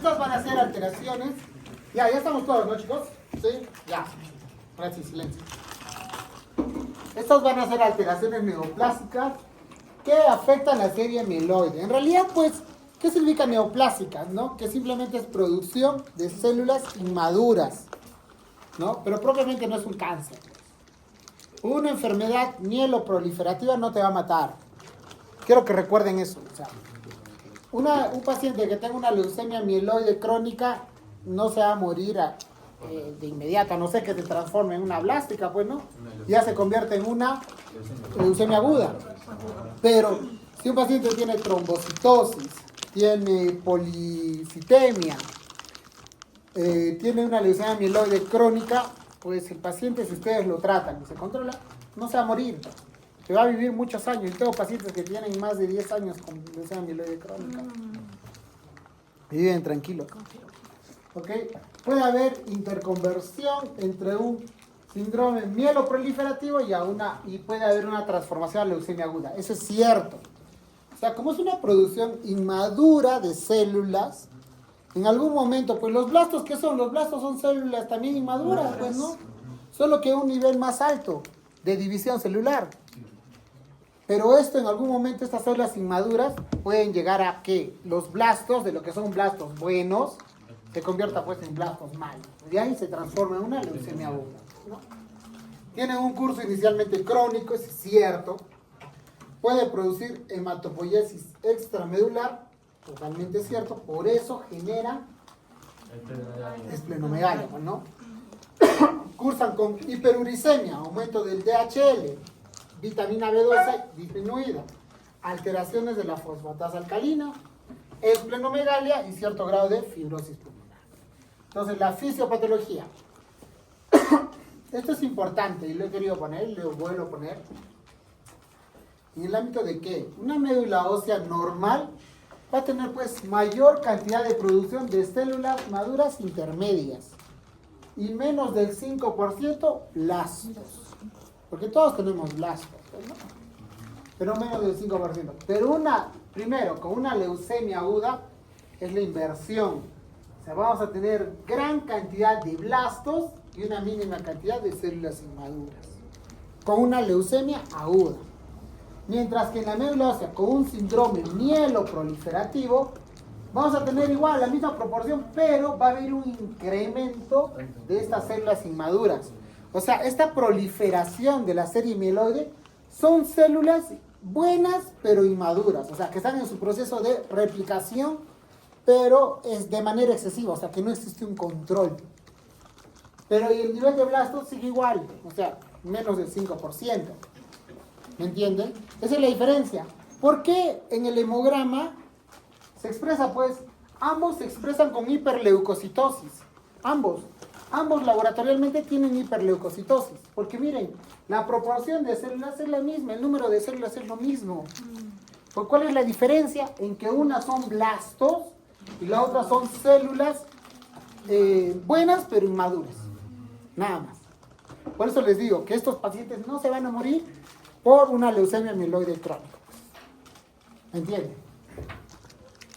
estas van a ser alteraciones. Ya estamos todos, ¿no, chicos? Sí, ya. Ahora sí, silencio. Estas van a ser alteraciones neoplásicas que afectan la serie mieloide. En realidad, pues, ¿qué significa neoplásicas, no? Que simplemente es producción de células inmaduras, ¿no? Pero propiamente no es un cáncer. Una enfermedad mieloproliferativa no te va a matar. Quiero que recuerden eso. O sea, un paciente que tenga una leucemia mieloide crónica no se va a morir de inmediato, a no ser que se transforme en una blástica, pues, ¿no? Ya se convierte en una leucemia aguda. Pero si un paciente tiene trombocitosis, tiene policitemia, tiene una leucemia mieloide crónica, pues el paciente, si ustedes lo tratan y se controla, no se va a morir. Se va a vivir muchos años. Yo tengo pacientes que tienen más de 10 años con leucemia mieloide crónica. Y viven tranquilos. ¿Ok? Puede haber interconversión entre un síndrome mieloproliferativo y puede haber una transformación a leucemia aguda. Eso es cierto. O sea, como es una producción inmadura de células, en algún momento, pues los blastos, ¿qué son? Los blastos son células también inmaduras, pues, ¿no? Solo que a un nivel más alto de división celular. Pero esto, en algún momento, estas células inmaduras pueden llegar a que los blastos, de lo que son blastos buenos, se convierta pues en blastos malos. De ahí se transforma en una leucemia aguda, ¿no? Tienen un curso inicialmente crónico, es cierto. Puede producir hematopoiesis extramedular, totalmente cierto. Por eso genera esplenomegalia, ¿no? Cursan con hiperuricemia, aumento del DHL, vitamina B12 disminuida, alteraciones de la fosfatasa alcalina, esplenomegalia y cierto grado de fibrosis pulmonar. Entonces, la fisiopatología. Esto es importante y lo he querido poner, lo vuelvo a poner. ¿En el ámbito de qué? Una médula ósea normal va a tener pues mayor cantidad de producción de células maduras intermedias y menos del 5% blastos. Porque todos tenemos blastos, ¿no? Pero menos del 5%. Pero primero, con una leucemia aguda es la inversión. O sea, vamos a tener gran cantidad de blastos y una mínima cantidad de células inmaduras. Con una leucemia aguda. Mientras que en la médula ósea, con un síndrome mieloproliferativo, vamos a tener igual la misma proporción, pero va a haber un incremento de estas células inmaduras. O sea, esta proliferación de la serie mieloide son células buenas pero inmaduras, o sea, que están en su proceso de replicación, pero es de manera excesiva, o sea, que no existe un control. Pero el nivel de blastos sigue igual, o sea, menos del 5%. ¿Me entienden? Esa es la diferencia. ¿Por qué en el hemograma se expresa, pues, ambos se expresan con hiperleucocitosis? Ambos laboratorialmente tienen hiperleucocitosis. Porque miren, la proporción de células es la misma, el número de células es lo mismo. ¿Por cuál es la diferencia? En que una son blastos y la otra son células buenas pero inmaduras. Nada más. Por eso les digo que estos pacientes no se van a morir por una leucemia mieloide crónica. ¿Me entienden?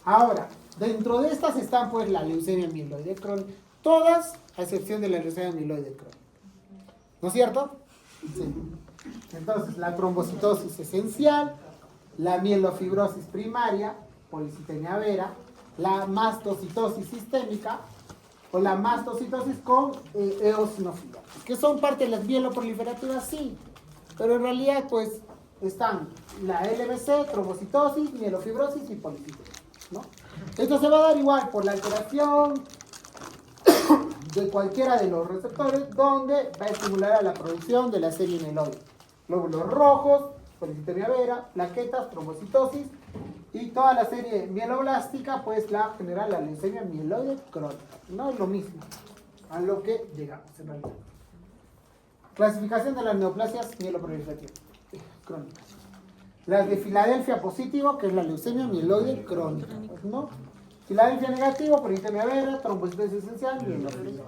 Ahora, dentro de estas están pues la leucemia mieloide crónica. Todas, a excepción de la leucemia mieloide crónica. ¿No es cierto? Sí. Entonces, la trombocitosis esencial, la mielofibrosis primaria, policitemia vera, la mastocitosis sistémica o la mastocitosis con eosinofila, que son parte de las mieloproliferativas, sí, pero en realidad pues están la LBC, trombocitosis, mielofibrosis y policitemia, ¿no? Esto se va a dar igual por la alteración de cualquiera de los receptores, donde va a estimular a la producción de la serie mieloide. Glóbulos rojos, policitemia vera, plaquetas, trombocitosis y toda la serie mieloblástica, pues la genera la leucemia mieloide crónica. No es lo mismo a lo que llegamos en realidad. Clasificación de las neoplasias mieloproliferativas crónicas. Las de Filadelfia positivo, que es la leucemia mieloide crónica, ¿no? Filadelfia negativo, policitemia vera, trombocitosis esencial, mielofibrosis.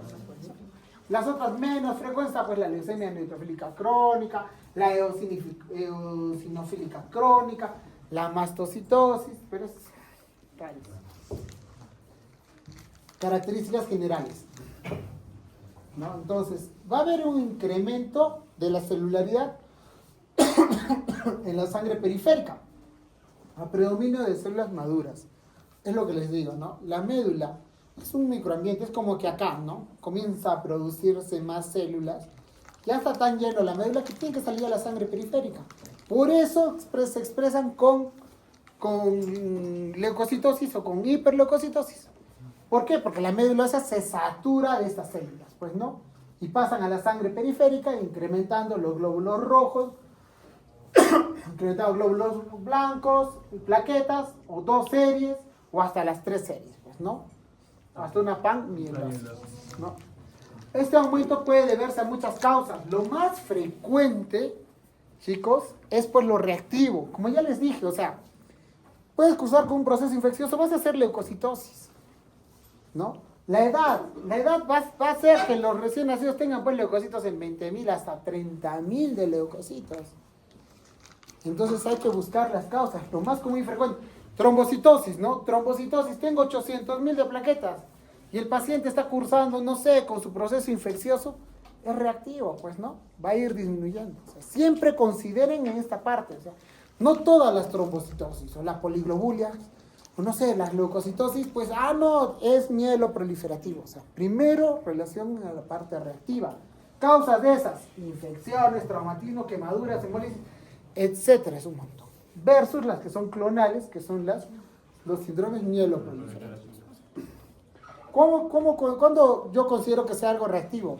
Las otras menos frecuentes, pues la leucemia neutrofílica crónica, la eosinofílica crónica, la mastocitosis, pero es rarísimo. Características generales, ¿no? Entonces, va a haber un incremento de la celularidad en la sangre periférica, a predominio de células maduras. Es lo que les digo, ¿no? La médula es un microambiente, es como que acá, ¿no? Comienza a producirse más células. Ya está tan lleno la médula que tiene que salir a la sangre periférica. Por eso se expresan con leucocitosis o con hiperleucocitosis. ¿Por qué? Porque la médula ósea se satura de estas células, pues, ¿no? Y pasan a la sangre periférica incrementando los glóbulos rojos, incrementando glóbulos blancos, plaquetas, o 2 series, o hasta las 3 series, pues, ¿no? Hasta una panmielosis, ¿no? Este aumento puede deberse a muchas causas. Lo más frecuente, chicos, es pues lo reactivo. Como ya les dije, o sea, puedes cursar con un proceso infeccioso, vas a hacer leucocitosis, ¿no? La edad va a hacer que los recién nacidos tengan pues leucocitos en 20.000 hasta 30.000 de leucocitos. Entonces hay que buscar las causas. Lo más común y frecuente, trombocitosis, ¿no? Trombocitosis, tengo 800.000 de plaquetas y el paciente está cursando, no sé, con su proceso infeccioso, es reactivo, pues, ¿no? Va a ir disminuyendo. O sea, siempre consideren en esta parte, o sea, no todas las trombocitosis o la poliglobulia, o no sé, las leucocitosis, pues, no, es mieloproliferativo. O sea, primero relación a la parte reactiva. Causas de esas, infecciones, traumatismo, quemaduras, hemolisis, etcétera, es un montón. Versus las que son clonales, que son los síndromes mieloproliferativos. ¿Cuándo yo considero que sea algo reactivo?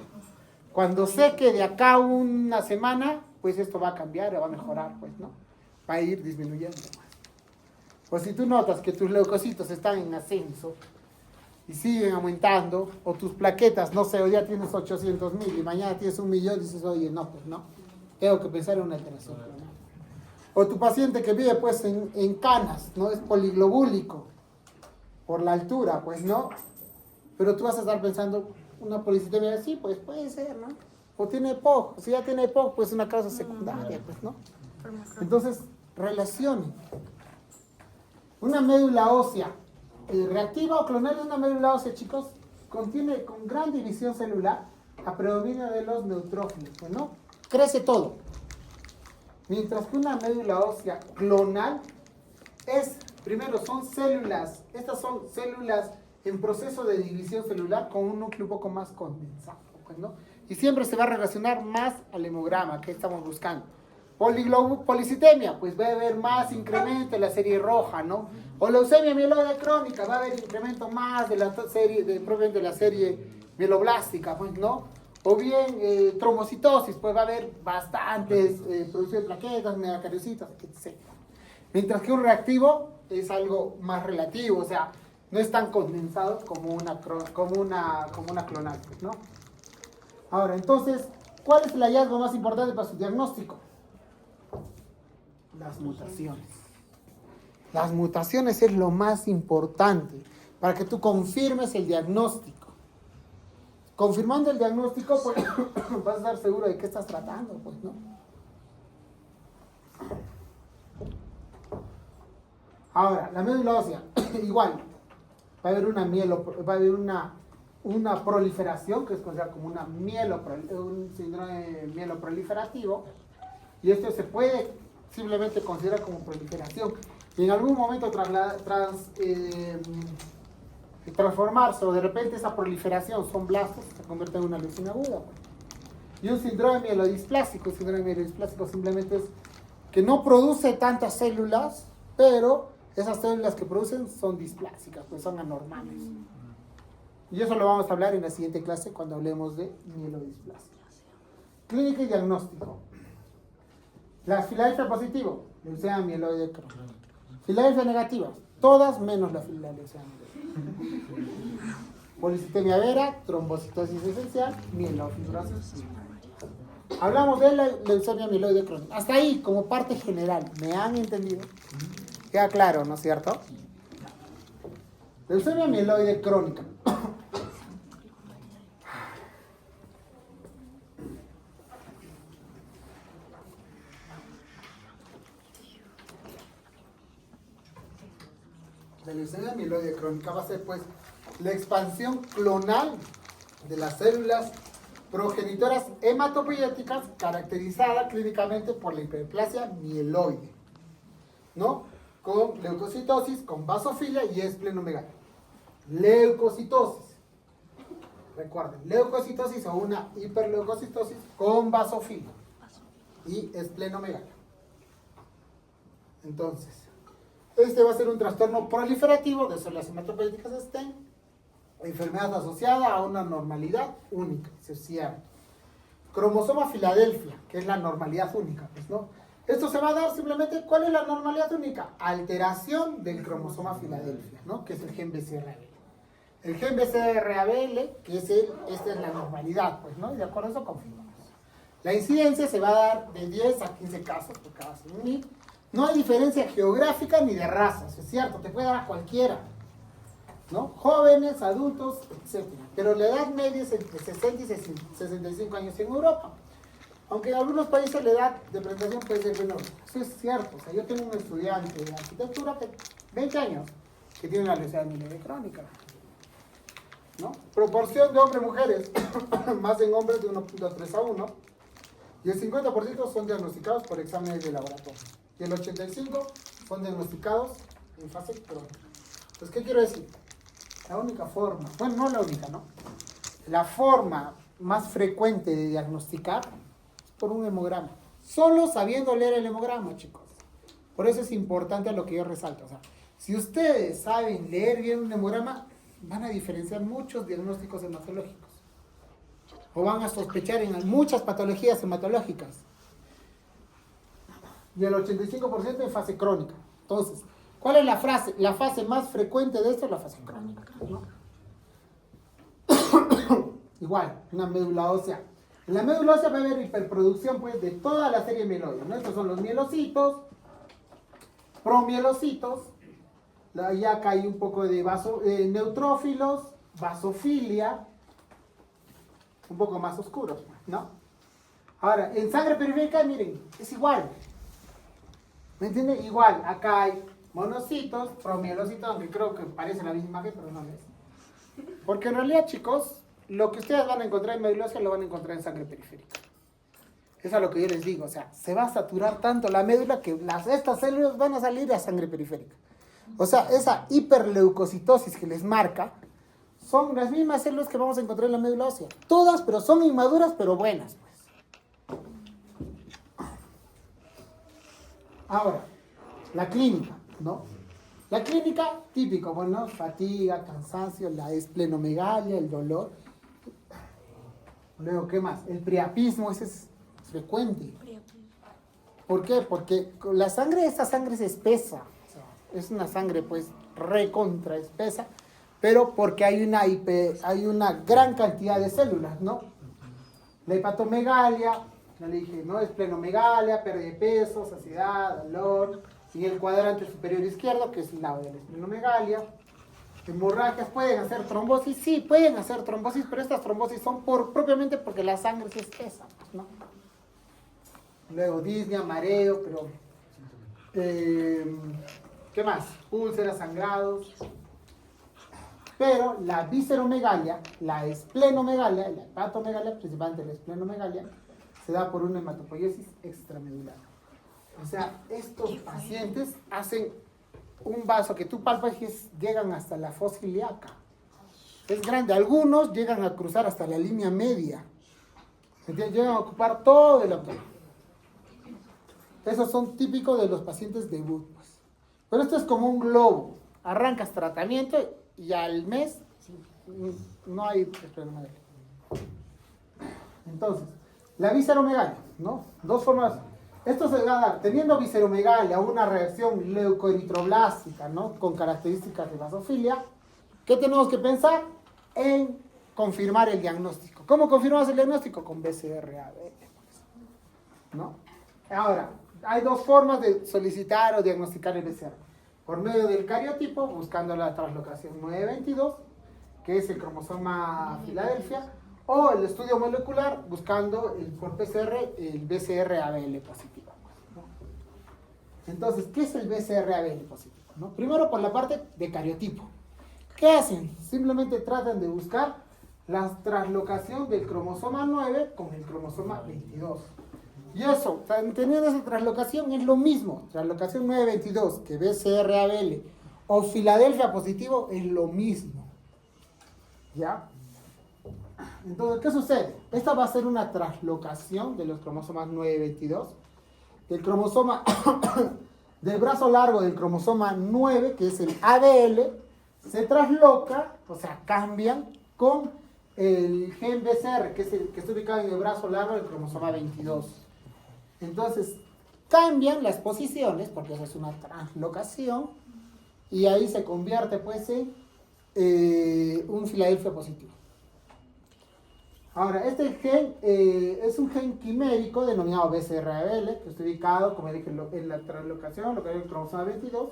Cuando sé que de acá a una semana, pues esto va a cambiar o va a mejorar, pues, ¿no? Va a ir disminuyendo. Pues si tú notas que tus leucocitos están en ascenso y siguen aumentando, o tus plaquetas, no sé, hoy ya tienes 800.000 y mañana tienes 1.000.000, dices, oye, no, pues no, tengo que pensar en una alteración clonal. O tu paciente que vive pues en Canas, ¿no? Es poliglobúlico, por la altura, pues no, pero tú vas a estar pensando, una policitemia así, pues puede ser, ¿no? O tiene EPOC, si ya tiene EPOC, pues una causa secundaria, pues, ¿no? Entonces, relacionen. Una médula ósea reactiva o clonal es una médula ósea, chicos, contiene con gran división celular a predominio de los neutrófilos, pues, ¿no? Crece todo. Mientras que una médula ósea clonal primero son células, estas son células en proceso de división celular con un núcleo un poco más condensado, pues, ¿no? Y siempre se va a relacionar más al hemograma que estamos buscando. Policitemia, pues va a haber más incremento en la serie roja, ¿no? O leucemia mieloide crónica, va a haber incremento más de la serie, de la serie mieloblástica, pues, ¿no? O bien trombocitosis, pues va a haber bastantes producción de plaquetas, megacariocitas, etc. Mientras que un reactivo es algo más relativo, o sea, no es tan condensado como una clonal, pues, ¿no? Ahora, entonces, ¿cuál es el hallazgo más importante para su diagnóstico? Las mutaciones. Las mutaciones es lo más importante para que tú confirmes el diagnóstico. Confirmando el diagnóstico, pues vas a estar seguro de qué estás tratando, pues, ¿no? Ahora, la médula ósea, igual, va a haber una proliferación, que es considerada como un síndrome mieloproliferativo, y esto se puede simplemente considerar como proliferación. Y en algún momento transformarse, o de repente esa proliferación son blastos, se convierte en una lesión aguda. Y un síndrome mielodisplásico, simplemente es que no produce tantas células, pero esas células que producen son displásicas, pues son anormales. Y eso lo vamos a hablar en la siguiente clase cuando hablemos de mielodisplasia. Clínica y diagnóstico. La Filadelfia positivo, leucemia mieloide crónica. Filadelfia negativa, todas menos la Filadelfia mieloide. Policitemia vera, trombocitosis esencial, mielofibrosis. Hablamos de la leucemia mieloide crónica. Hasta ahí, como parte general, ¿me han entendido? Queda claro, ¿no es cierto? Leucemia mieloide crónica. La leucemia mieloide crónica va a ser, pues, la expansión clonal de las células progenitoras hematopoyéticas caracterizada clínicamente por la hiperplasia mieloide, ¿no? Con leucocitosis, con basofilia y esplenomegalia. Leucocitosis. Recuerden, leucocitosis o una hiperleucocitosis con basofilia y esplenomegalia. Entonces, este va a ser un trastorno proliferativo de células hematopoyéticas de Sten, enfermedad asociada a una normalidad única, eso es cierto. Cromosoma Filadelfia, que es la normalidad única, pues, ¿no? Esto se va a dar simplemente, ¿cuál es la normalidad única? Alteración del cromosoma Filadelfia, ¿no? Que es el gen BCR-ABL. El gen BCR-ABL, que es esta es la normalidad, pues, ¿no? Y de acuerdo a eso confirmamos. La incidencia se va a dar de 10 a 15 casos por cada 100.000. No hay diferencia geográfica ni de razas, es cierto, te puede dar a cualquiera, ¿no? Jóvenes, adultos, etc. Pero la edad media es entre 60 y 65 años en Europa. Aunque en algunos países la edad de presentación puede ser menor. Eso es cierto. O sea, yo tengo un estudiante de arquitectura de 20 años que tiene una lesión mieloide crónica, ¿no? Proporción de hombres-mujeres, más en hombres de 1.3 a 1. Y el 50% son diagnosticados por exámenes de laboratorio. Y el 85% son diagnosticados en fase crónica. Pues, ¿qué quiero decir? La única forma, bueno, no la única, ¿no? La forma más frecuente de diagnosticar es por un hemograma. Solo sabiendo leer el hemograma, chicos. Por eso es importante lo que yo resalto. O sea, si ustedes saben leer bien un hemograma, van a diferenciar muchos diagnósticos hematológicos. O van a sospechar en muchas patologías hematológicas. Y el 85% en fase crónica. Entonces, ¿cuál es la fase más frecuente de esto? Es la fase crónica, ¿no? Igual, una médula ósea. En la médula ósea va a haber hiperproducción, pues, de toda la serie mieloide, ¿no? Estos son los mielocitos, promielocitos, ya acá hay un poco de neutrófilos, basofilia, un poco más oscuros, ¿no? Ahora, en sangre periférica, miren, es igual. ¿Me entienden? Igual, acá hay monocitos, promielocitos, aunque creo que parece la misma imagen, pero no es. Porque en realidad, chicos, lo que ustedes van a encontrar en médula ósea lo van a encontrar en sangre periférica. Eso es lo que yo les digo, o sea, se va a saturar tanto la médula que estas células van a salir a sangre periférica. O sea, esa hiperleucocitosis que les marca son las mismas células que vamos a encontrar en la médula ósea. Todas, pero son inmaduras, pero buenas, pues. Ahora, la clínica, ¿no? La clínica, típico, bueno, fatiga, cansancio, la esplenomegalia, el dolor. Luego, ¿qué más? El priapismo, ese es frecuente. ¿Por qué? Porque la sangre, esta sangre es espesa. O sea, es una sangre, pues, recontra espesa, pero porque hay una gran cantidad de células, ¿no? La hepatomegalia, ya le dije, ¿no? Esplenomegalia, pérdida de peso, saciedad, dolor. Y el cuadrante superior izquierdo, que es el lado de la esplenomegalia. Hemorragias, ¿pueden hacer trombosis? Sí, pueden hacer trombosis, pero estas trombosis son propiamente porque la sangre es espesa, ¿no? Luego disnea, mareo, pero... ¿qué más? Úlceras, sangrados. Pero la visceromegalia, la esplenomegalia, la hepatomegalia, principalmente la esplenomegalia, se da por una hematopoiesis extramedular. O sea, estos pacientes hacen un vaso que tú palpas y llegan hasta la fosa ilíaca. Es grande. Algunos llegan a cruzar hasta la línea media. ¿Entiendes? Llegan a ocupar todo el abdomen. Esos son típicos de los pacientes debut, pues. Pero esto es como un globo. Arrancas tratamiento y al mes no hay esplenomegalia. Entonces, la visceromegalia, ¿no? Dos formas. Esto se va a dar teniendo visceromegalia, una reacción leucoeritroblástica, ¿no? Con características de basofilia. ¿Qué tenemos que pensar? En confirmar el diagnóstico. ¿Cómo confirmamos el diagnóstico? Con BCR-ABL, ¿no? Ahora, hay dos formas de solicitar o diagnosticar el BCR. Por medio del cariotipo, buscando la translocación 922, que es el cromosoma Filadelfia, o el estudio molecular, buscando por PCR el BCR-ABL positivo, ¿no? Entonces, ¿qué es el BCR-ABL positivo, ¿no? Primero por la parte de cariotipo. ¿Qué hacen? Simplemente tratan de buscar la traslocación del cromosoma 9 con el cromosoma 22. Y eso, teniendo esa traslocación, es lo mismo. Traslocación 922 que BCR-ABL o Filadelfia positivo es lo mismo. ¿Ya? Entonces, ¿qué sucede? Esta va a ser una traslocación de los cromosomas 922. El cromosoma del brazo largo del cromosoma 9, que es el ABL, se trasloca, o sea, cambian con el gen BCR, que es el que está ubicado en el brazo largo del cromosoma 22. Entonces, cambian las posiciones, porque eso es una translocación, y ahí se convierte, pues, en un Filadelfia positivo. Ahora, este gen es un gen quimérico denominado BCR-ABL, que está ubicado, como dije, en la translocación, lo que es el cromosoma 22,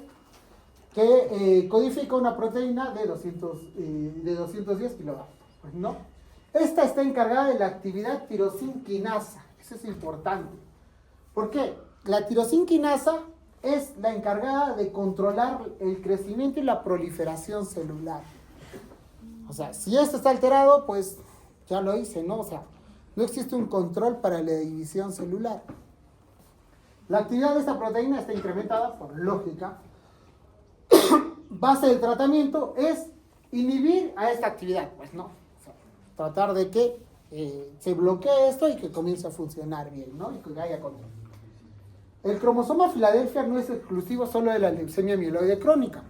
que codifica una proteína de 210 kilodalton, ¿no? Esta está encargada de la actividad tirosinquinasa. Eso es importante. ¿Por qué? La tirosinquinasa es la encargada de controlar el crecimiento y la proliferación celular. O sea, si esto está alterado, pues ya lo hice, ¿no? O sea, no existe un control para la división celular. La actividad de esta proteína está incrementada por lógica. Base del tratamiento es inhibir a esta actividad, pues no. O sea, tratar de que se bloquee esto y que comience a funcionar bien, ¿no? Y que haya control. El cromosoma Filadelfia no es exclusivo solo de la leucemia mieloide crónica,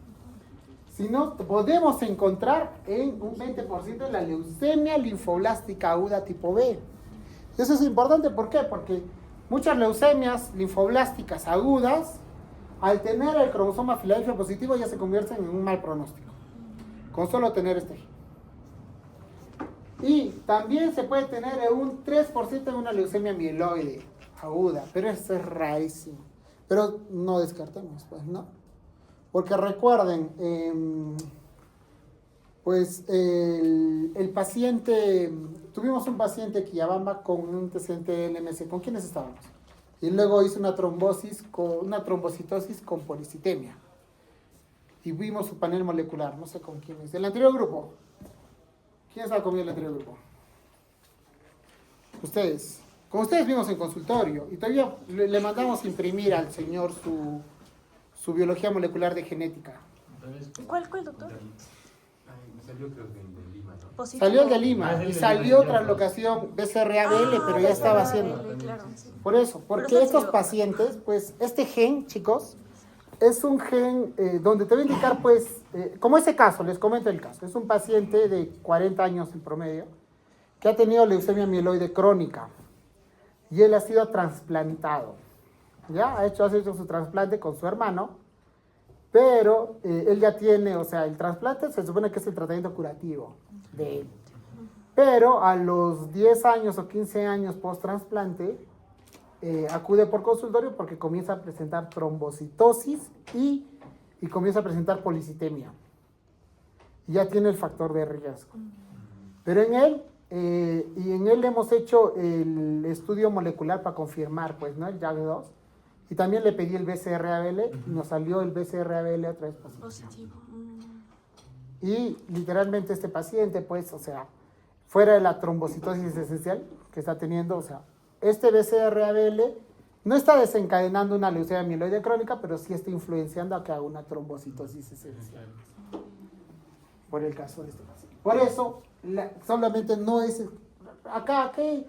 sino podemos encontrar en un 20% de la leucemia linfoblástica aguda tipo B. Eso es importante, ¿por qué? Porque muchas leucemias linfoblásticas agudas, al tener el cromosoma Filadelfia positivo, ya se convierten en un mal pronóstico, con solo tener este gen. Y también se puede tener un 3% en una leucemia mieloide aguda, pero eso es rarísimo. Pero no descartemos, pues, ¿no? Porque recuerden, pues el paciente, tuvimos un paciente Quillabamba con un antecedente de LMC. ¿Con quiénes estábamos? Y luego hizo una trombocitosis con policitemia. Y vimos su panel molecular, no sé con quién es. ¿Del anterior grupo? ¿Quién estaba conmigo en el anterior grupo? Ustedes. Con ustedes vimos en consultorio. Y todavía le mandamos imprimir al señor su biología molecular de genética. ¿Cuál, doctor? Salió creo que de Lima, ¿no? Positivo. Salió el de Lima y salió traslocación BCR-ABL, pero ya estaba haciendo. Claro, sí. Por eso, porque estos pacientes, pues este gen, chicos, es un gen donde te voy a indicar, pues, como ese caso, les comento el caso. Es un paciente de 40 años en promedio que ha tenido leucemia mieloide crónica y él ha sido trasplantado. ¿Ya? Ha hecho su trasplante con su hermano, pero él ya tiene, o sea, el trasplante se supone que es el tratamiento curativo de él. Pero a los 10 años o 15 años post-trasplante, acude por consultorio porque comienza a presentar trombocitosis y comienza a presentar policitemia. Y ya tiene el factor de riesgo. Pero en él, le hemos hecho el estudio molecular para confirmar, pues, ¿no? El JAK2. Y también le pedí el BCR-ABL y nos salió el BCR-ABL otra vez positivo. Y literalmente este paciente, pues, o sea, fuera de la trombocitosis esencial que está teniendo, o sea, este BCR-ABL no está desencadenando una leucemia mieloide crónica, pero sí está influenciando a que haga una trombocitosis esencial. Por el caso de este paciente. Por eso, solamente no es... ¿A qué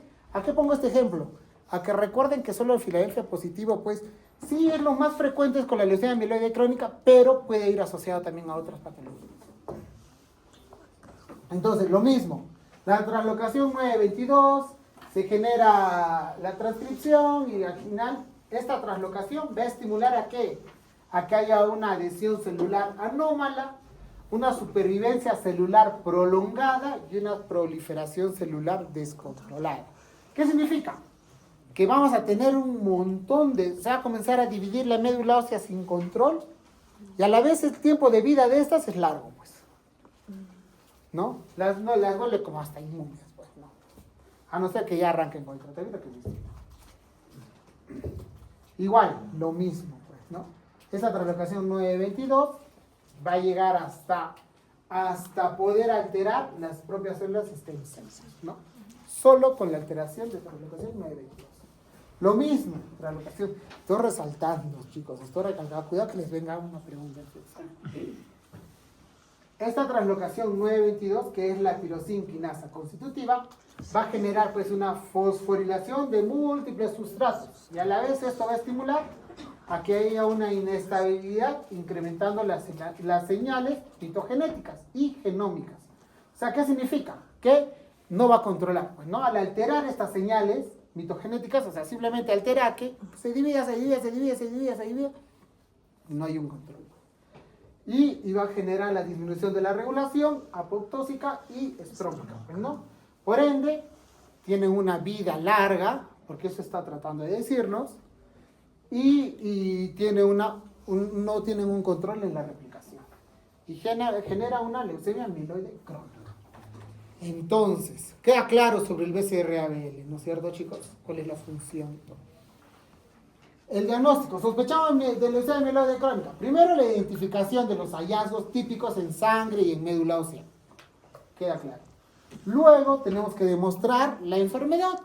pongo este ejemplo? A que recuerden que solo el Filadelfia positivo, pues, sí es lo más frecuente con la leucemia mieloide crónica, pero puede ir asociado también a otras patologías. Entonces, lo mismo. La translocación 922, se genera la transcripción y al final esta translocación va a estimular ¿a qué? A que haya una adhesión celular anómala, una supervivencia celular prolongada y una proliferación celular descontrolada. ¿Qué significa? Que vamos a tener un montón se va a comenzar a dividir la médula ósea sin control y a la vez el tiempo de vida de estas es largo, pues. ¿No? Las vuelve como hasta inmunes, pues, ¿no? A no ser que ya arranquen con el tratamiento, que es distinto. Igual, lo mismo, pues, ¿no? Esa translocación 922 va a llegar hasta hasta poder alterar las propias células stem cells, ¿no? Solo con la alteración de translocación 922. Lo mismo, translocación. Estoy resaltando, chicos, estoy recalcando. Cuidado que les venga una pregunta. Esta translocación 922, que es la tirosina quinasa constitutiva, va a generar pues una fosforilación de múltiples sustratos y a la vez esto va a estimular a que haya una inestabilidad incrementando las señales fitogenéticas y genómicas. O sea, ¿qué significa? Que no va a controlar, pues, ¿no? Al alterar estas señales mitogenéticas, o sea, simplemente altera que se divida, no hay un control. Y va a generar la disminución de la regulación apoptósica y estrófica, pues, ¿no? Por ende, tienen una vida larga, porque eso está tratando de decirnos, y tiene no tienen un control en la replicación. Y genera una leucemia amiloide crónica. Entonces, queda claro sobre el BCR-ABL, ¿no es cierto, chicos? ¿Cuál es la función? El diagnóstico, sospechamos de leucemia amiloide crónica. Primero, la identificación de los hallazgos típicos en sangre y en médula ósea. Queda claro. Luego, tenemos que demostrar la enfermedad.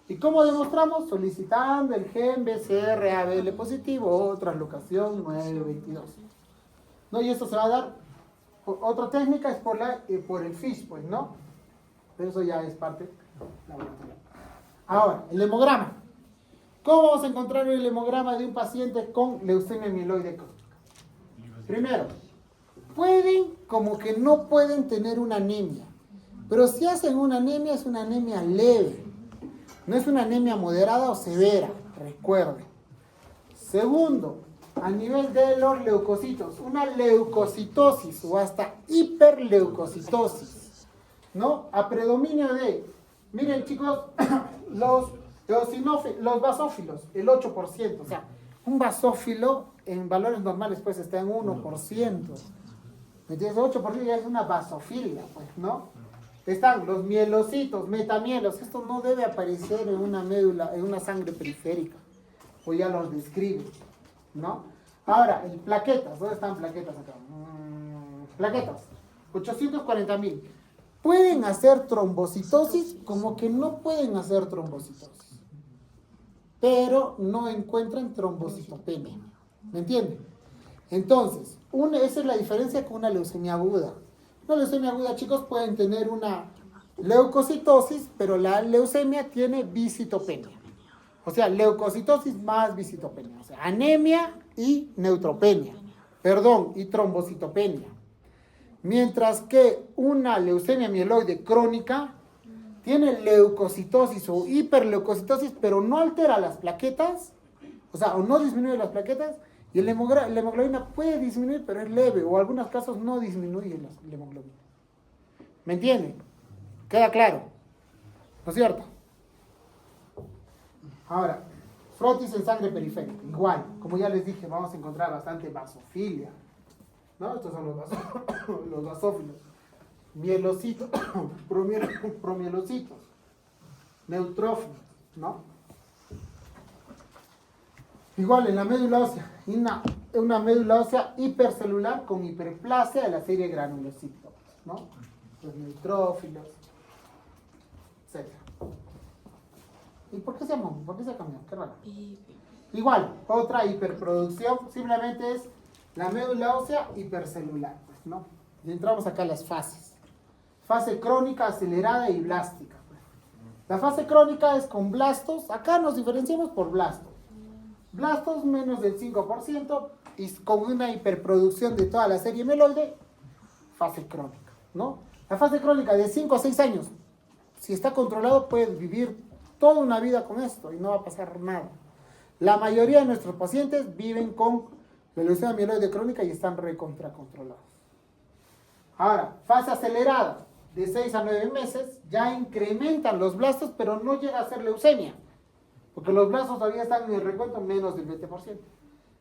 ¿Y cómo demostramos? Solicitando el gen BCR-ABL positivo o translocación 922. ¿No? Y esto se va a dar. Otra técnica es por el FISH, pues, ¿no? Pero eso ya es parte laboratorial. Ahora, el hemograma. ¿Cómo vamos a encontrar el hemograma de un paciente con leucemia amiloide crónica? Primero, pueden como que no pueden tener una anemia. Pero si hacen una anemia, es una anemia leve. No es una anemia moderada o severa, recuerden. Segundo, a nivel de los leucocitos, una leucocitosis o hasta hiperleucocitosis, ¿no? A predominio de, miren chicos, los basófilos, el 8%, o sea, un basófilo en valores normales pues está en 1%. ¿Me entiendes? 8% ya es una basofilia, pues, ¿no? Están los mielocitos, metamielos, esto no debe aparecer en una médula, en una sangre periférica, o ya los describe, ¿no? Ahora, el plaquetas, ¿dónde están plaquetas acá? Plaquetas, 840.000. Pueden hacer trombocitosis como que no pueden hacer trombocitosis, pero no encuentran trombocitopenia, ¿me entienden? Entonces, esa es la diferencia con una leucemia aguda. Una leucemia aguda, chicos, pueden tener una leucocitosis, pero la leucemia tiene visitopenia. O sea, leucocitosis más visitopenia. O sea, anemia y neutropenia. Perdón, y trombocitopenia. Mientras que una leucemia mieloide crónica tiene leucocitosis o hiperleucocitosis, pero no altera las plaquetas, o sea, o no disminuye las plaquetas, y la hemoglobina puede disminuir, pero es leve, o en algunos casos no disminuye la hemoglobina. ¿Me entienden? ¿Queda claro? ¿No es cierto? Ahora, frotis en sangre periférica. Igual, como ya les dije, vamos a encontrar bastante basofilia, ¿no? Estos son los basófilos. Mielocitos, promielocitos, neutrófilos, ¿no? Igual en la médula ósea, una médula ósea hipercelular con hiperplasia de la serie granulocitos, ¿no? Los neutrófilos, etc. ¿Y por qué se cambió? Qué raro. Igual, otra hiperproducción, simplemente es la médula ósea hipercelular, pues, ¿no? Y entramos acá a las fases. Fase crónica, acelerada y blástica. La fase crónica es con blastos, acá nos diferenciamos por blastos. Blastos menos del 5% y con una hiperproducción de toda la serie mieloide, fase crónica, ¿no? La fase crónica de 5 a 6 años, si está controlado, puede vivir toda una vida con esto y no va a pasar nada. La mayoría de nuestros pacientes viven con la leucemia mieloide crónica y están recontracontrolados. Ahora, fase acelerada, de 6 a 9 meses, ya incrementan los blastos, pero no llega a ser leucemia. Porque los blastos todavía están en el recuento menos del 20%.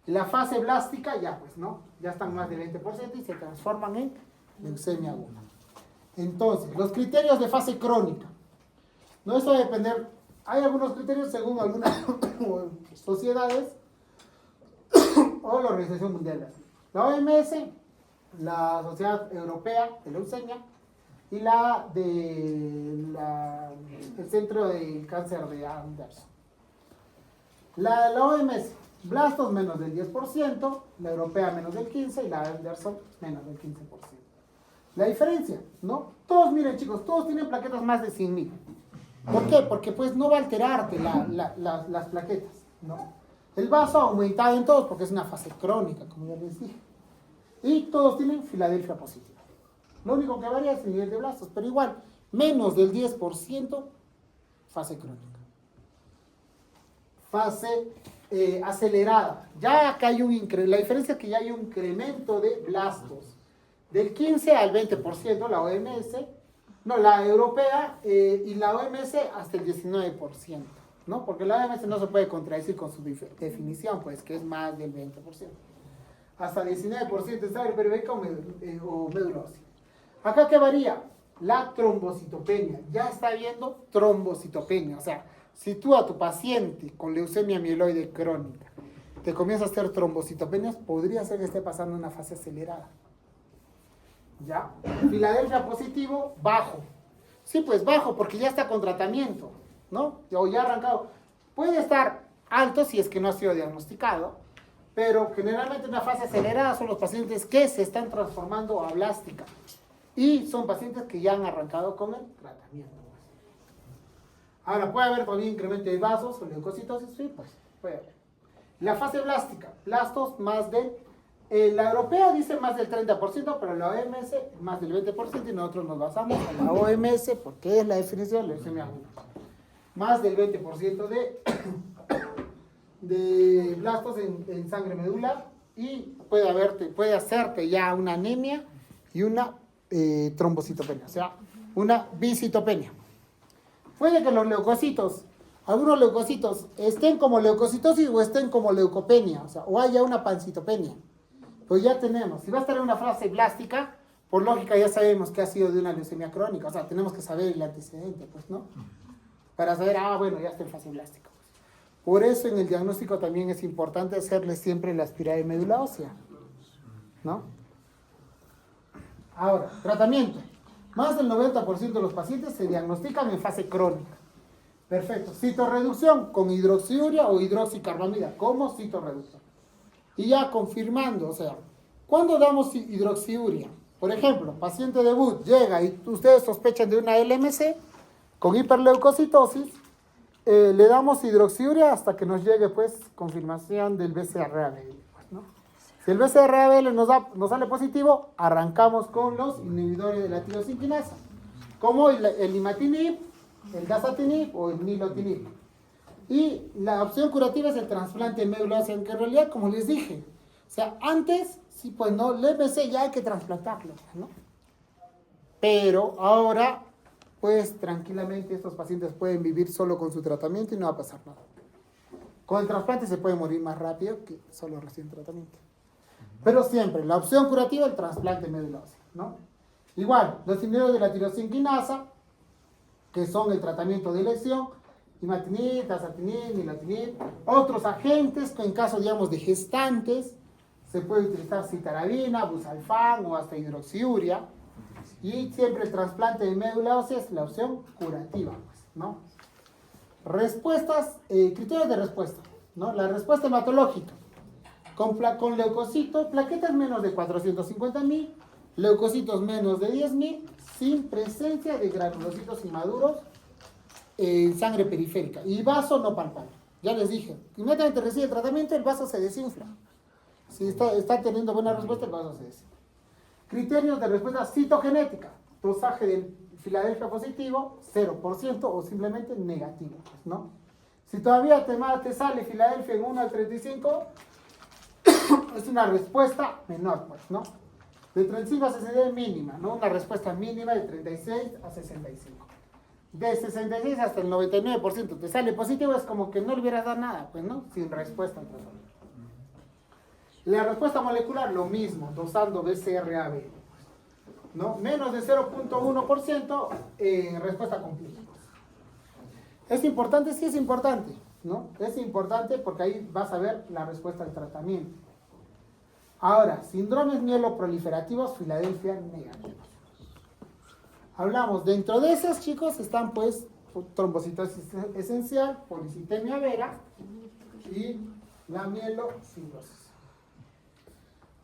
Y la fase blástica ya pues, ¿no? Ya están más del 20% y se transforman en leucemia aguda. Entonces, los criterios de fase crónica. No, esto va a depender, hay algunos criterios según algunas sociedades o la Organización Mundial de la Salud. La OMS la Sociedad Europea de Leucemia y la del Centro de Cáncer de Anderson. La OMS, blastos menos del 10%, la europea menos del 15% y la Anderson menos del 15%. La diferencia, ¿no? Todos, miren chicos, todos tienen plaquetas más de 100.000. ¿Por qué? Porque pues no va a alterarte las plaquetas, ¿no? El vaso ha aumentado en todos porque es una fase crónica, como ya les dije. Y todos tienen Filadelfia positiva. Lo único que varía es el nivel de blastos, pero igual, menos del 10%, fase crónica. Fase acelerada. Ya acá hay la diferencia es que ya hay un incremento de blastos. Del 15 al 20%, la OMS, no, la europea y la OMS hasta el 19%, ¿no? Porque la OMS no se puede contradecir con su definición, pues, que es más del 20%. Hasta 19% de sangre periférica o médula ósea. Acá, ¿qué varía? La trombocitopenia. Ya está habiendo trombocitopenia. O sea, si tú a tu paciente con leucemia mieloide crónica te comienzas a hacer trombocitopenias, podría ser que esté pasando una fase acelerada. ¿Ya? Filadelfia positivo, bajo. Sí, pues bajo, porque ya está con tratamiento, ¿no? O ya ha arrancado. Puede estar alto si es que no ha sido diagnosticado, pero generalmente en una fase acelerada son los pacientes que se están transformando a blástica. Y son pacientes que ya han arrancado con el tratamiento. Ahora, ¿puede haber también incremento de vasos o leucocitosis? Sí, pues puede haber. La fase blástica, blastos más del... la europea dice más del 30%, pero la OMS más del 20%, y nosotros nos basamos en la OMS porque es la definición de leucemia aguda. Más del 20% de blastos en sangre medular, y puede hacerte ya una anemia y una trombocitopenia, o sea, una bicitopenia. Puede que los leucocitos, algunos leucocitos, estén como leucocitosis o estén como leucopenia, o sea, o haya una pancitopenia. Pues ya tenemos, si va a estar en una fase blástica, por lógica ya sabemos que ha sido de una leucemia crónica, o sea, tenemos que saber el antecedente, pues, ¿no? Para saber, bueno, ya está en fase blástica. Por eso en el diagnóstico también es importante hacerle siempre la aspirada de médula ósea, ¿no? Ahora, tratamiento. Más del 90% de los pacientes se diagnostican en fase crónica. Perfecto. Citorreducción con hidroxiuria o hidroxicarbamida como citorreductor. Y ya confirmando, o sea, ¿cuándo damos hidroxiuria? Por ejemplo, paciente debut llega y ustedes sospechan de una LMC con hiperleucocitosis, le damos hidroxiuria hasta que nos llegue, pues, confirmación del BCR-ABL, pues, ¿no? Si el BCR-ABL nos sale positivo, arrancamos con los inhibidores de la tirosinquinasa, como el imatinib, el dasatinib o el nilotinib. Y la opción curativa es el trasplante de médula ósea, que en realidad, como les dije, o sea, antes, sí, pues no, el MC ya hay que trasplantarlo, ¿no? Pero ahora, pues tranquilamente estos pacientes pueden vivir solo con su tratamiento y no va a pasar nada. Con el trasplante se puede morir más rápido que solo recién tratamiento. Pero siempre, la opción curativa es el trasplante de médula ósea, ¿no? Igual, los inhibidores de la tirosinquinasa, que son el tratamiento de elección, imatinib, dasatinib, nilotinib, otros agentes que en caso, digamos, de gestantes, se puede utilizar citarabina, busalfán o hasta hidroxiuria, y siempre el trasplante de médula ósea es la opción curativa, pues, ¿no? Respuestas, criterios de respuesta, ¿no? La respuesta hematológica, con leucocitos, plaquetas menos de 450.000, leucocitos menos de 10.000, sin presencia de granulocitos inmaduros en sangre periférica, y vaso no palpable. Ya les dije, inmediatamente recibe el tratamiento, el vaso se desinfla. Si está teniendo buena respuesta, el vaso se desinfla. Criterios de respuesta citogenética, dosaje del Filadelfia positivo, 0% o simplemente negativo, pues, ¿no? Si todavía te sale Filadelfia en 1 al 35, es una respuesta menor, pues, ¿no? De 35 a 69 mínima, ¿no? Una respuesta mínima de 36 a 65. De 66 hasta el 99% te sale positivo, es como que no le hubieras dado nada, pues, ¿no? Sin respuesta al tratamiento. La respuesta molecular, lo mismo, dosando BCR-ABL, ¿no? Menos de 0.1% respuesta completa. ¿Es importante? Sí es importante, ¿no? Es importante porque ahí vas a ver la respuesta al tratamiento. Ahora, síndromes mieloproliferativos Filadelfia negativos. Hablamos, dentro de esos, chicos, están pues trombocitosis esencial, policitemia vera y la mielofibrosis.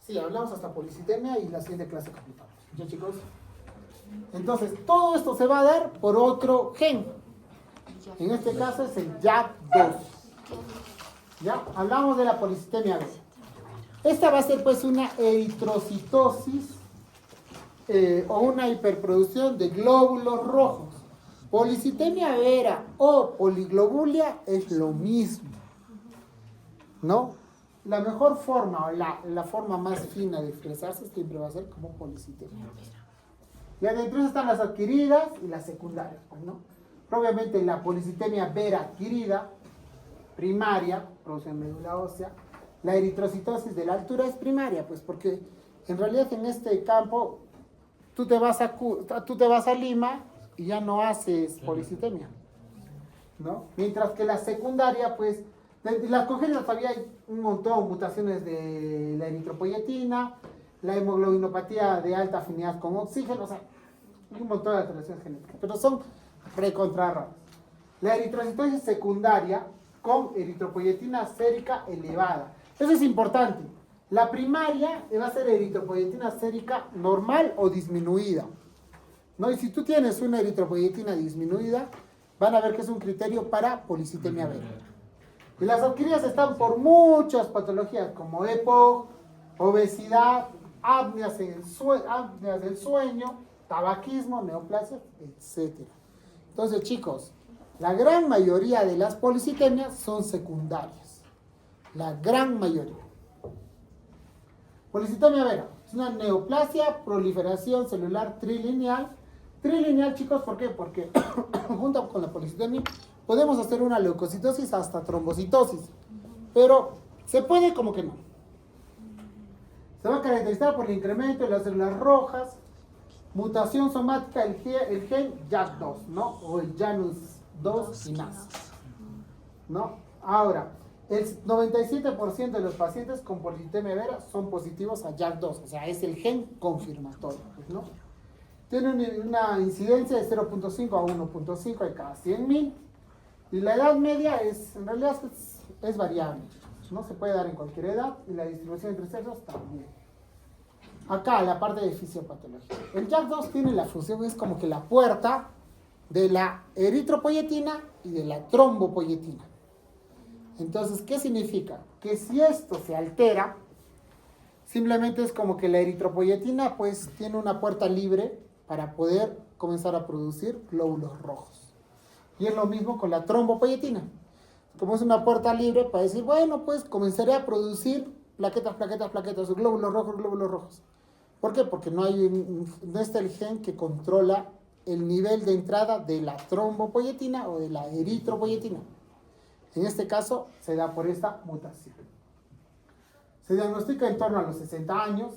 Sí, hablamos hasta policitemia y la siguiente clase completamos. ¿Ya, chicos? Entonces, todo esto se va a dar por otro gen. En este caso es el JAK2. ¿Ya? Hablamos de la policitemia vera. Esta va a ser pues una eritrocitosis o una hiperproducción de glóbulos rojos. Policitemia vera o poliglobulia es lo mismo, ¿no? La mejor forma o la forma más fina de expresarse siempre va a ser como policitemia vera. Y adentro están las adquiridas y las secundarias, pues, ¿no? Obviamente la policitemia vera adquirida, primaria, produce médula ósea. La eritrocitosis de la altura es primaria, pues porque en realidad en este campo tú te vas a Lima y ya no haces policitemia, ¿no? Mientras que la secundaria, pues, de las congénitas todavía hay un montón, mutaciones de la eritropoyetina, la hemoglobinopatía de alta afinidad con oxígeno, o sea, un montón de alteraciones genéticas, pero son recontra raras. La eritrocitosis secundaria con eritropoyetina sérica elevada. Eso es importante. La primaria va a ser eritropoyetina sérica normal o disminuida, ¿no? Y si tú tienes una eritropoyetina disminuida, van a ver que es un criterio para policitemia vera. Y las adquiridas están por muchas patologías como EPOC, obesidad, apneas del sueño, tabaquismo, neoplasia, etc. Entonces, chicos, la gran mayoría de las policitemias son secundarias. La gran mayoría. Policitemia vera es una neoplasia, proliferación celular trilineal. Trilineal, chicos, ¿por qué? Porque junto con la policitemia podemos hacer una leucocitosis hasta trombocitosis. Pero se puede como que no. Se va a caracterizar por el incremento de las células rojas, mutación somática el gen JAK2, ¿no? O el Janus 2 kinasa, ¿no? Ahora, el 97% de los pacientes con policitemia vera son positivos a JAK2, o sea, es el gen confirmatorio, ¿no? Tiene una incidencia de 0.5 a 1.5 de cada 100.000 y la edad media en realidad es variable, no se puede dar en cualquier edad y la distribución entre sexos también. Acá la parte de fisiopatología. El JAK2 tiene la función, es como que la puerta de la eritropoyetina y de la trombopoyetina. Entonces, ¿qué significa? Que si esto se altera, simplemente es como que la eritropoyetina pues tiene una puerta libre para poder comenzar a producir glóbulos rojos. Y es lo mismo con la trombopoyetina. Como es una puerta libre para decir, bueno, pues comenzaré a producir plaquetas, glóbulos rojos. ¿Por qué? Porque no está el gen que controla el nivel de entrada de la trombopoyetina o de la eritropoyetina. En este caso, se da por esta mutación. Se diagnostica en torno a los 60 años.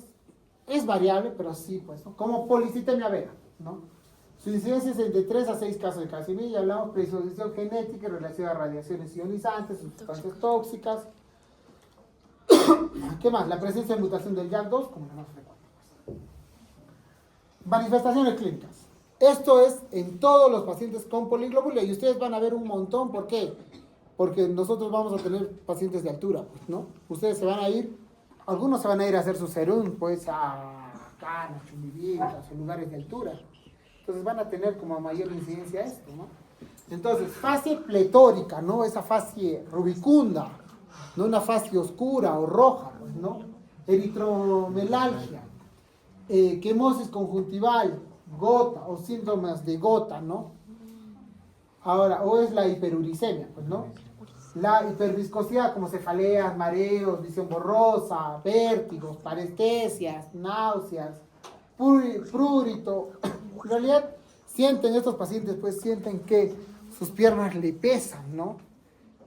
Es variable, pero sí, pues, ¿no? Como policitemia vera, ¿no? Su incidencia es de 3 a 6 casos de cada 100.000. Y hablamos de predisposición genética en relación a radiaciones ionizantes, sustancias tóxicas. ¿Qué más? La presencia de mutación del JAK2 como la más frecuente. Manifestaciones clínicas. Esto es en todos los pacientes con poliglobulia y ustedes van a ver un montón. ¿Por qué? Porque nosotros vamos a tener pacientes de altura, pues, ¿no? Ustedes se van a ir, algunos se van a ir a hacer su serum, pues, a Canas, Chumbivillas, a lugares de altura. Entonces van a tener como mayor incidencia esto, ¿no? Entonces, fase pletórica, ¿no? Esa fase rubicunda, no una fase oscura o roja, pues, ¿no? Eritromelalgia, quemosis conjuntival, gota o síntomas de gota, ¿no? Ahora, o es la hiperuricemia, pues, ¿no? La hiperviscosidad, como cefaleas, mareos, visión borrosa, vértigos, parestesias, náuseas, prurito. En realidad, estos pacientes, pues, sienten que sus piernas le pesan, ¿no?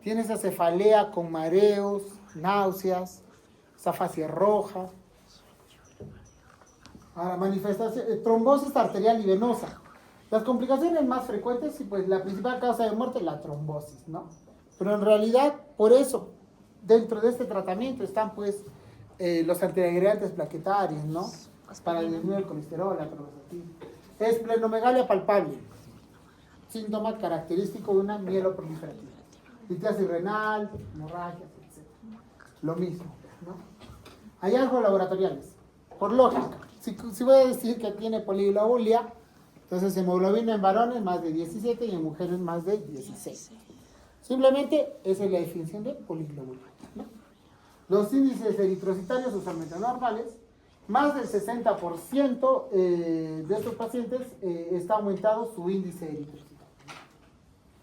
Tiene esa cefalea con mareos, náuseas, esa fase roja. Ahora, manifestación, trombosis arterial y venosa. Las complicaciones más frecuentes, y pues la principal causa de muerte es la trombosis, ¿no? Pero en realidad, por eso, dentro de este tratamiento están pues los antiagregantes plaquetarios, ¿no? Para disminuir el colesterol, la cromosotina. Esplenomegalia palpable, síntoma característico de una mieloproliferativa. Litiasis renal, hemorragias, etc. Lo mismo, ¿no? Hallazgos laboratoriales. Por lógica, si voy a decir que tiene poliglobulia, entonces hemoglobina en varones más de 17 y en mujeres más de 16. Simplemente esa es la definición de poliglobulia, ¿no? Los índices eritrocitarios usualmente normales, más del 60% de estos pacientes está aumentado su índice eritrocitario.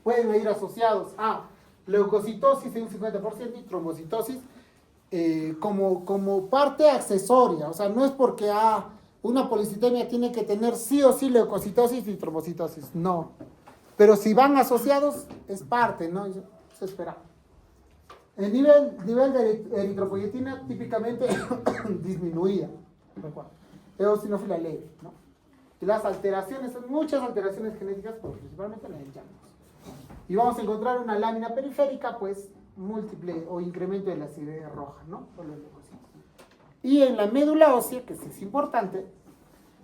Pueden ir asociados a leucocitosis en un 50% y trombocitosis como parte accesoria. O sea, no es porque una policitemia tiene que tener sí o sí leucocitosis y trombocitosis, no. Pero si van asociados, es parte, ¿no? Se espera. El nivel de eritropoyetina típicamente disminuida. Eosinófila leve, ¿no? Y las alteraciones, son muchas alteraciones genéticas, pero principalmente la del llanos. Y vamos a encontrar una lámina periférica, pues, múltiple o incremento de la acidez roja, ¿no? Por los leucocitos. Y en la médula ósea, que sí es importante,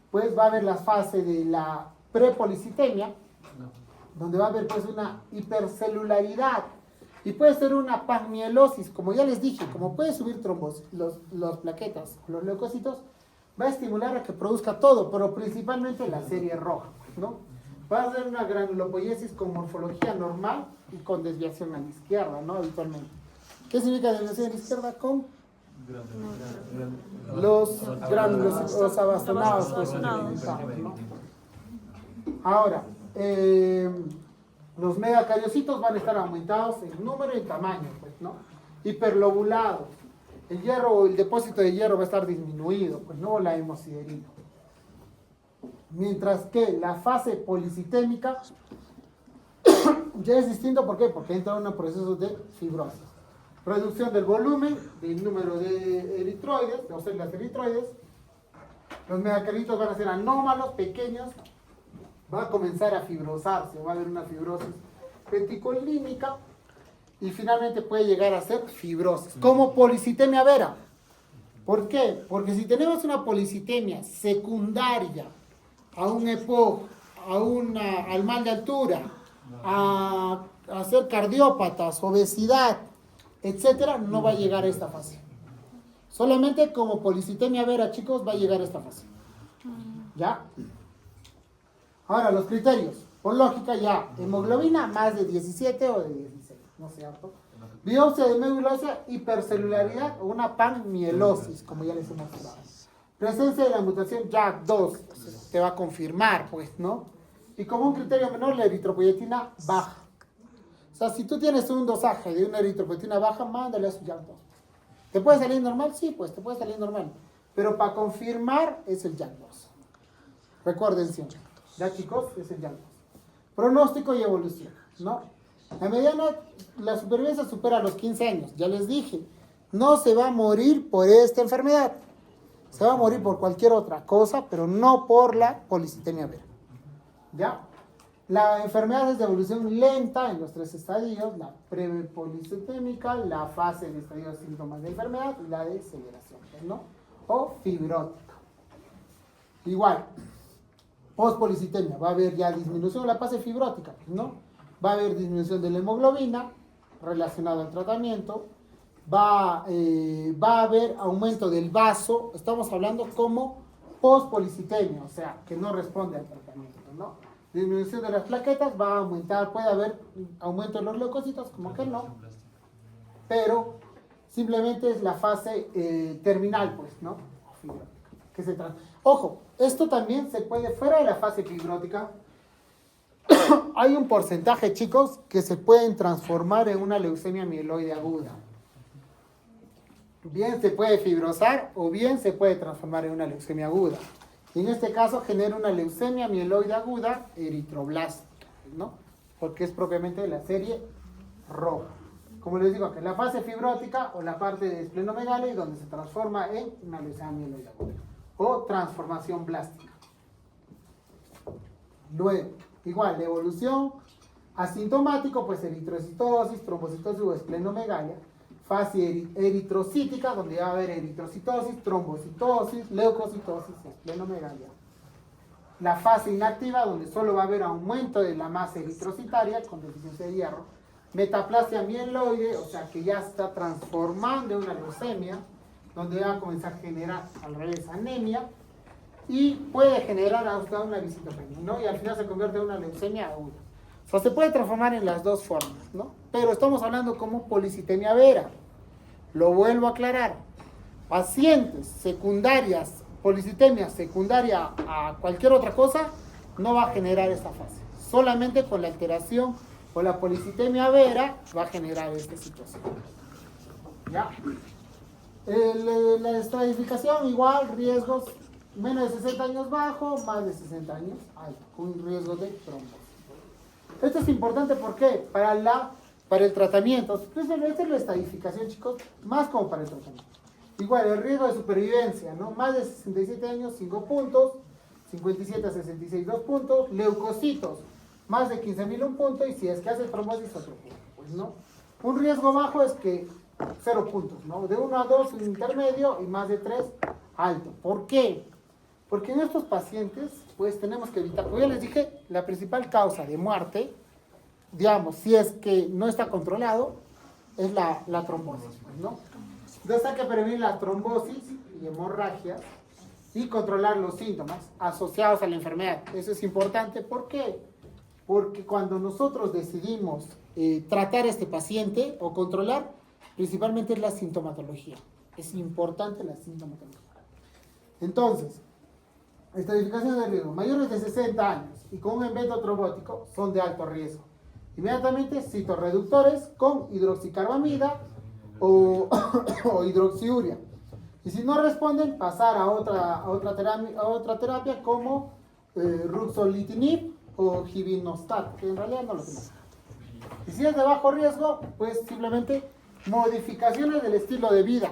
pues va a haber la fase de la prepolicitemia, donde va a haber pues una hipercelularidad y puede ser una panmielosis, como ya les dije, como puede subir trombos, los plaquetas, los leucocitos, va a estimular a que produzca todo, pero principalmente la serie roja, ¿no? Va a ser una granulopoiesis con morfología normal y con desviación a la izquierda, ¿no? Habitualmente. ¿Qué significa desviación a la izquierda? Con los gránulos, los abastonados, pues, ¿no? Ahora, los megacariocitos van a estar aumentados en número y en tamaño, pues, ¿no? Hiperlobulados. El hierro, el depósito de hierro va a estar disminuido, pues no la hemosiderina. Mientras que la fase policitémica ya es distinto, ¿por qué? Porque entra en un proceso de fibrosis. Reducción del volumen, del número de eritroides, de células eritroides. Los megacariocitos van a ser anómalos, pequeños. Va a comenzar a fibrosarse, va a haber una fibrosis reticulínica y finalmente puede llegar a ser fibrosis, como policitemia vera. ¿Por qué? Porque si tenemos una policitemia secundaria a un EPOC, al mal de altura, a ser cardiópatas, obesidad, etcétera, no va a llegar a esta fase. Solamente como policitemia vera, chicos, va a llegar a esta fase. ¿Ya? Ahora, los criterios. Por lógica ya, hemoglobina más de 17 o de 16, ¿no es cierto? Biopsia de médula ósea, hipercelularidad o una panmielosis, como ya les hemos hablado. Presencia de la mutación JAK2, te va a confirmar, pues, ¿no? Y como un criterio menor, la eritropoyetina baja. O sea, si tú tienes un dosaje de una eritropoyetina baja, mándale a su JAK2. ¿Te puede salir normal? Sí, pues, te puede salir normal. Pero para confirmar es el JAK2. Recuerden siempre. Ya, chicos, es el JAK2. Pronóstico y evolución, ¿no? La mediana, la supervivencia supera los 15 años. Ya les dije, no se va a morir por esta enfermedad. Se va a morir por cualquier otra cosa, pero no por la policitemia vera. ¿Ya? La enfermedad es de evolución lenta en los 3 estadios, la prepolicitémica, la fase de estadios de síntomas de enfermedad y la de aceleración, ¿no? O fibrótica. Igual, postpolicitemia, va a haber ya disminución de la fase fibrótica, ¿no? Va a haber disminución de la hemoglobina relacionado al tratamiento, va a haber aumento del vaso, estamos hablando como postpolicitemia, o sea, que no responde al tratamiento, ¿no? Disminución de las plaquetas, va a aumentar, puede haber aumento de los leucocitos, como que no, pero simplemente es la fase terminal, pues, ¿no? Fibrótica, que se trata. Ojo, esto también se puede, fuera de la fase fibrótica, hay un porcentaje, chicos, que se pueden transformar en una leucemia mieloide aguda. Bien se puede fibrosar o bien se puede transformar en una leucemia aguda. Y en este caso genera una leucemia mieloide aguda eritroblástica, ¿no? Porque es propiamente de la serie roja. Como les digo, que la fase fibrótica o la parte de esplenomegalia es donde se transforma en una leucemia mieloide aguda o transformación blástica. Luego, igual, la evolución asintomático, pues eritrocitosis, trombocitosis o esplenomegalia. fase eritrocítica, donde va a haber eritrocitosis, trombocitosis, leucocitosis, esplenomegalia. La fase inactiva, donde solo va a haber aumento de la masa eritrocitaria con deficiencia de hierro. Metaplasia mieloide, o sea que ya está transformando en una leucemia, donde va a comenzar a generar al revés anemia y puede generar hasta una visitopenia, ¿no? Y al final se convierte en una leucemia aguda. O sea, se puede transformar en las dos formas, ¿no? Pero estamos hablando como policitemia vera. Lo vuelvo a aclarar. Pacientes secundarias, policitemia secundaria a cualquier otra cosa, no va a generar esta fase. Solamente con la alteración o la policitemia vera va a generar esta situación. ¿Ya? La estratificación igual, riesgos menos de 60 años bajo, más de 60 años alto, con riesgo de trombosis. Esto es importante porque para el tratamiento, esta es la estadificación, chicos, más como para el tratamiento. Igual, el riesgo de supervivencia, ¿no? Más de 67 años, 5 puntos, 57 a 66, 2 puntos, leucocitos, más de 15.000, 1 punto, y si es que hace trombosis, otro punto, pues, ¿no? Un riesgo bajo es que 0 puntos, ¿no? De 1 a 2, un intermedio, y más de 3, alto. ¿Por qué? Porque en estos pacientes, pues, tenemos que evitar, como ya les dije, la principal causa de muerte, digamos, si es que no está controlado, es la trombosis, pues, ¿no? Entonces hay que prevenir la trombosis y hemorragias y controlar los síntomas asociados a la enfermedad. Eso es importante. ¿Por qué? Porque cuando nosotros decidimos tratar a este paciente o controlar, principalmente es la sintomatología. Es importante la sintomatología. Entonces, estratificación de riesgo. Mayores de 60 años y con un evento trombótico son de alto riesgo. Inmediatamente, citorreductores con hidroxicarbamida o hidroxiuria. Y si no responden, pasar a otra terapia como ruxolitinib o givinostat, que en realidad no lo tenemos. Y si es de bajo riesgo, pues simplemente modificaciones del estilo de vida,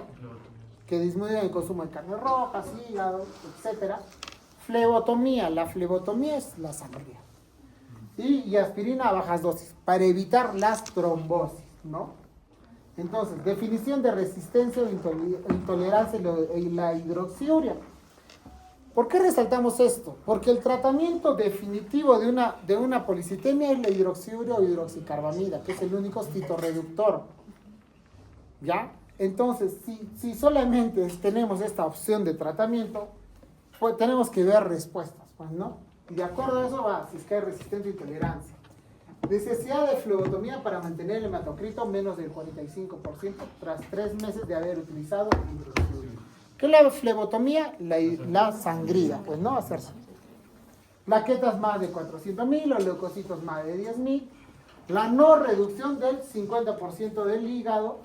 que disminuyen el consumo de carne roja, hígado, etc. Flebotomía, la flebotomía es la sangría. Y aspirina a bajas dosis, para evitar las trombosis, ¿no? Entonces, definición de resistencia o intolerancia y la hidroxiuria. ¿Por qué resaltamos esto? Porque el tratamiento definitivo de una policitemia es la hidroxiuria o hidroxicarbamida, que es el único citorreductor. ¿Ya? Entonces, si solamente tenemos esta opción de tratamiento, pues tenemos que ver respuestas, pues, ¿no? Y de acuerdo a eso va, si es que hay resistencia o intolerancia. Necesidad de flebotomía para mantener el hematocrito menos del 45% tras 3 meses de haber utilizado hidroxiuria. ¿Qué es la flebotomía? La sangría, pues, ¿no? Hacerse. Plaquetas más de 400.000 o leucocitos más de 10.000. La no reducción del 50% del hígado.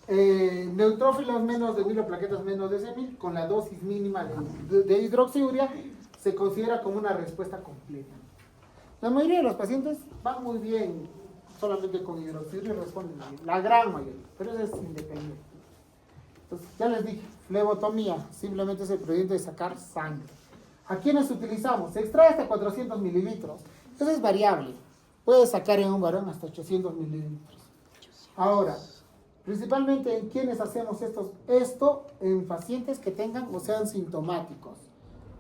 Neutrófilos menos de 1.000 o plaquetas menos de 100.000 con la dosis mínima de hidroxiuria se considera como una respuesta completa. La mayoría de los pacientes van muy bien solamente con hidroxiuria y responden bien, la gran mayoría, pero eso es independiente. Entonces, ya les dije, flebotomía, simplemente es el procedimiento de sacar sangre. ¿A quiénes utilizamos? Se extrae hasta 400 mililitros, entonces es variable, puede sacar en un varón hasta 800 mililitros. Ahora, principalmente en quienes hacemos esto en pacientes que tengan o sean sintomáticos.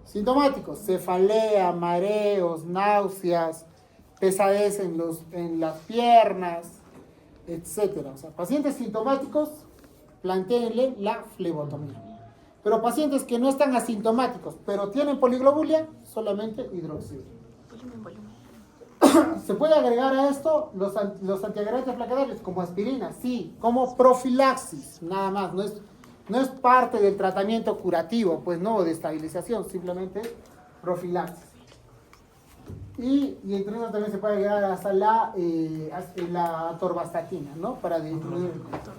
Sintomáticos, cefalea, mareos, náuseas, pesadez en las piernas, etc. O sea, pacientes sintomáticos, plantéenle la flebotomía. Pero pacientes que no están asintomáticos, pero tienen poliglobulia, solamente hidroxiuria. ¿Se puede agregar a esto los antiagregantes plaquetarios como aspirina? Sí, como profilaxis, nada más, no es parte del tratamiento curativo, pues no, de estabilización, simplemente profilaxis. Y entre eso también se puede agregar hasta la atorvastatina, ¿no? Para disminuir el costo.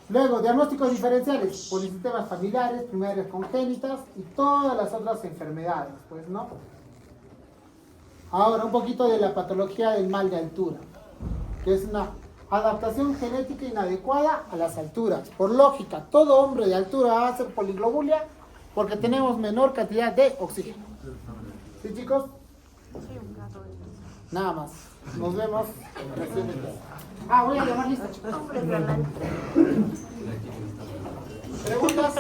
Luego, diagnósticos diferenciales, policistemas familiares, primarias congénitas y todas las otras enfermedades, pues, ¿no? Ahora, un poquito de la patología del mal de altura, que es una adaptación genética inadecuada a las alturas. Por lógica, todo hombre de altura va a hacer poliglobulia porque tenemos menor cantidad de oxígeno. ¿Sí, chicos? Nada más. Nos vemos. Ah, voy a llamar lista, chicos. Hombre, galán. ¿Preguntas?